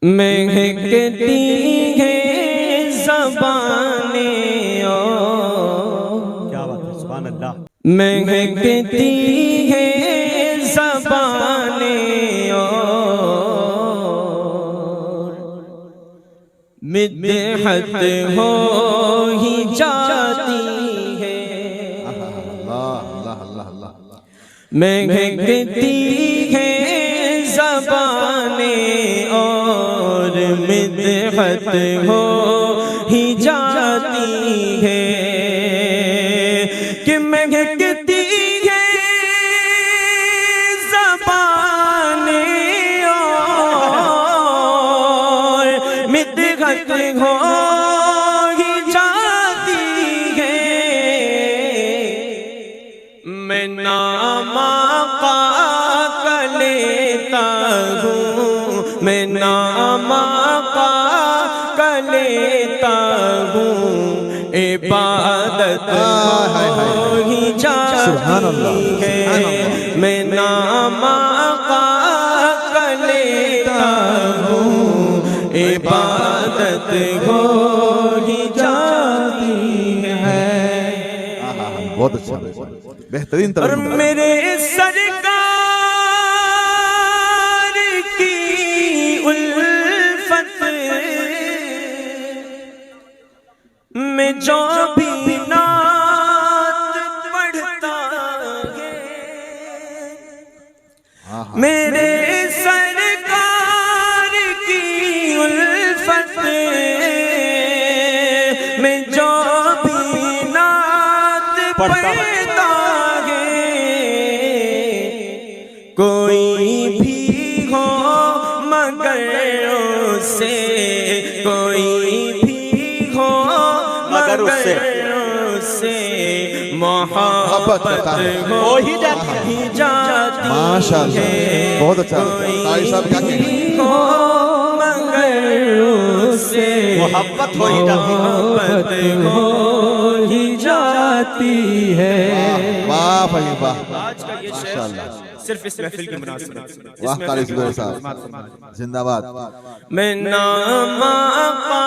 مہکتی ہے زبانیں کیا بات ہے، سبحان اللہ۔ مہکتی ہے زبانیں مدحت ہو ہی جاتی ہے، مہکتی ہے زبانیں اور مدحت ہو ہی جاتی ہے، کہ مہکتی ہے زبانیں اور مدحت ہو ہی جاتی ہے، میں نام آقا کا لیتا ہوں، میں نام آقا کا لیتا ہوں، عبادت ہو ہی جاتی ہے، میں نام آقا کا لیتا ہوں، عبادت ہو ہی جاتی ہے۔ بہت اچھا، بہترین اور ترجمہ۔ میرے سرکار کی الفت میں جو بھی نعت پڑھتا ہے، میرے سرکار کی الفت میں جو بھی نعت پڑھتا ہے، کوئی بھی ہو مگر اسے، کوئی بھی ہو مگر اسے محبت ہو ہی جاتی ہے، ماشاءاللہ، بہت اچھا۔ قاری صاحب کیا کہیں گے؟ ہو مگر اسے محبت ہو ہی جاتی ہے، محبت ہو ہی جاتی ہے۔ واہ بھائی واہ، آج کا یہ شعر صرف اس محفل کی مناسبت۔ واہ قاری صاحب، زندہ باد۔ میں نام آقا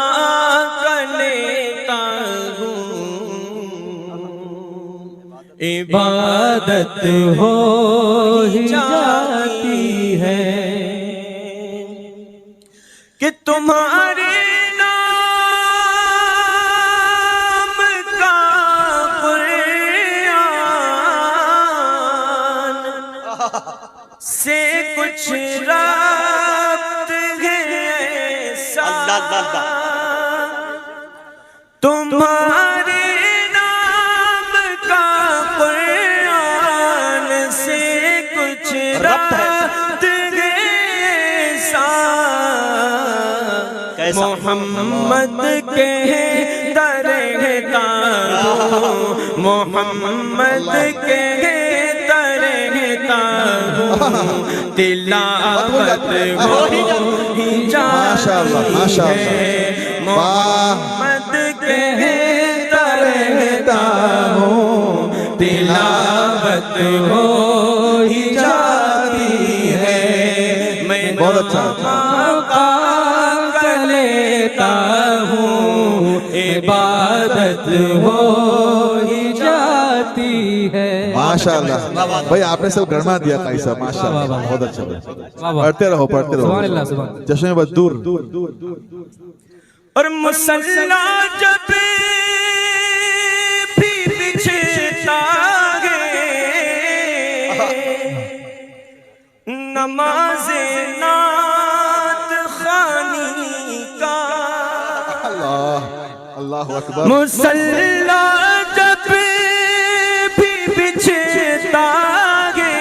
کا لیتا ہوں، عبادت ہو ہی جاتی ہے، کہ تمہارے نام کا قرآن سے کچھ ربط ہے ایسا، تمہارے نام کا قرآن سے کچھ ربط ہے ایسا، محمد کے درہتا ہوں، محمد کے درہتا ہوں، تلاوت ہو ہی جاتی ہے، محمد کے درہتا ہوں، تلاوت ہو ہی جاتی ہے، میں نام آقا کا لیتا ہوں، عبادت ہو ہی جاتی ہے۔ ماشاءاللہ بھائی، آپ نے سب گرما دیا قاری صاحب، ماشاءاللہ، بہت اچھا۔ پڑھتے رہو، پڑھتے رہو، جشن بس دور۔ اور مصلی جب بھی بچھتا ہے، نماز نعت خوانی کا، اللہ اکبر۔ مصلی جب بھی بچھتا ہے،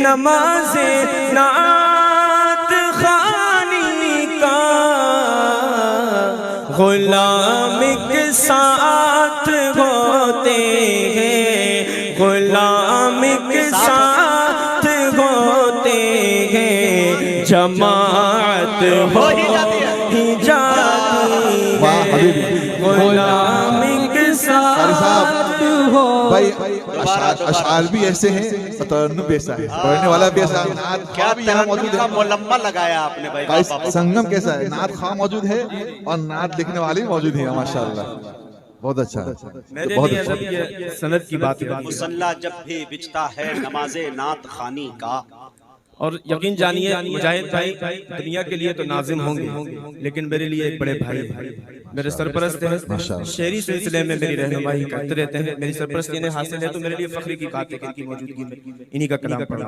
نماز نعت خوانی کا، غلام کے ساتھ ہوتے ہیں، غلام کے ساتھ ہوتے ہیں، جماعت ہو ہی جاتی ہے، غلام کے ساتھ ہو. بھائی اشعار بھی ایسے ہیں اور ترنم بھی ایسا ہے, پڑھنے والا بھی ایسا ہے. نعت کیا خواہ بھی یہاں موجود کا ہے. ملمہ لگایا آپ نے بھائی. بھائی سنگم کیسا ہے, نعت خواہ موجود ہے اور نعت لکھنے والے بھی موجود ہیں. ماشاءاللہ بہت اچھا. میرے بہت لیے اچھا. جب یہ سند کی بات ہے, مصلی جب بھی بچتا ہے نماز نعت خوانی کا. اور یقین جانیے مجاہد بھائی دنیا کے لیے تو ناظم ہوں گے, لیکن میرے لیے ایک بڑے بھائی ہیں, میرے سرپرست ہیں. شعری سلسلے میں میری رہنمائی کرتے رہتے ہیں. میری سرپرستی انہیں حاصل ہے تو میرے لیے فخر کی بات ہے کہ ان کی موجودگی میں انہی کا کلام پڑھا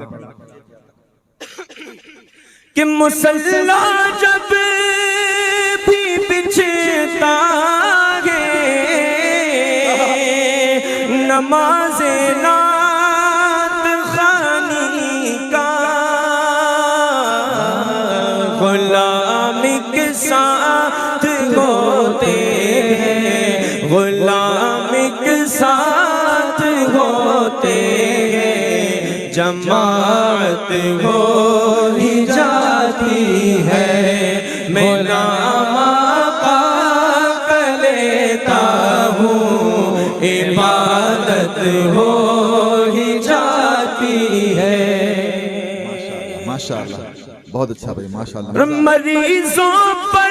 کہ مصلی جب بھی بچھتا ہے نماز نعت خوانی کا, غلام کے ساتھ ہوتے ہیں, غلام کے ساتھ ہوتے ہیں, جماعت ہو ہی جاتی ہے. میں نام آقا کا لیتا ہوں, عبادت ہو ہی جاتی ہے. ماشاءاللہ بہت اچھا بھائی. ماشاءاللہ مریضوں پر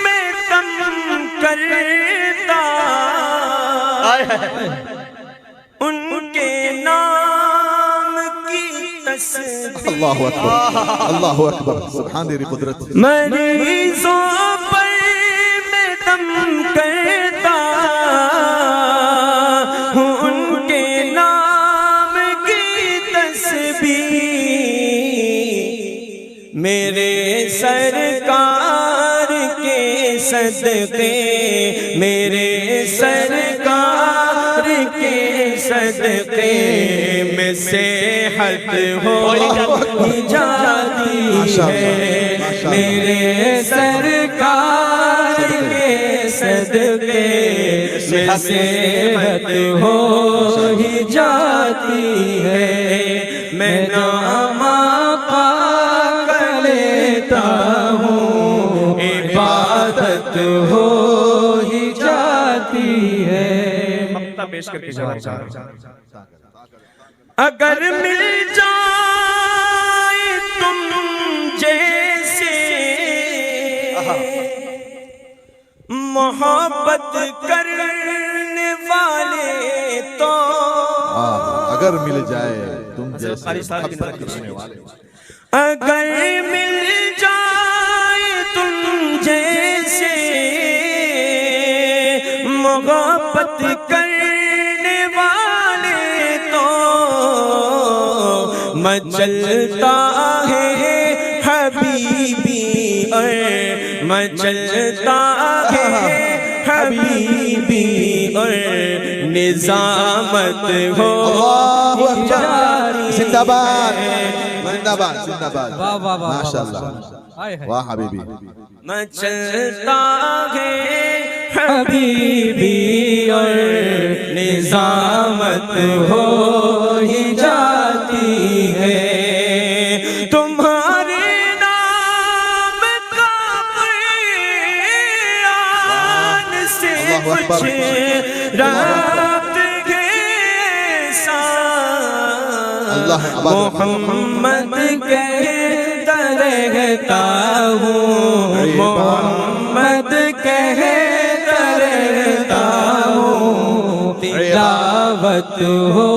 میں دم کرتا ان کے نام کی تسبیح. اللہ اکبر, اللہ اکبر, سبحان تیری قدرت. مریضوں پر میں دم کرتا ہوں ان کے نام کی تسبیح. میرے سرکار کے صدقے, میرے سرکار کے صدقے میں صحت ہو ہی جاتی ہے. میرے سرکار کے صدقے میں صحت ہو ہی جاتی ہے. میں نام آقا کا لیتا ہوں, عبادت ہو ہی جاتی ہے. مقطع پیش کر کے جواب چاہ رہا ہوں. اگر مل جائے تم جیسے محبت کرنے والے تو, اگر مل جائے تم جیسے محبت کرنے والے, اگر مل جائے تم جیسے محبت کرنے والے تو, مچلتا ہے حبیبی اور مچلتا ہے حبیبی اور نظامت ہو جاری. زندہ باد, زندہ باد, زندہ باد. ماشاءاللہ واہ حبیبی. مچلتا ہے حبیبی اور نظامت ہو ہی جاتی ہے. تمہارے نام کا بیان سے کچھ رات گیسا محمد کہتا رہتا ہوں, محمد کہتا رہتا ہوں, تلاوت ہو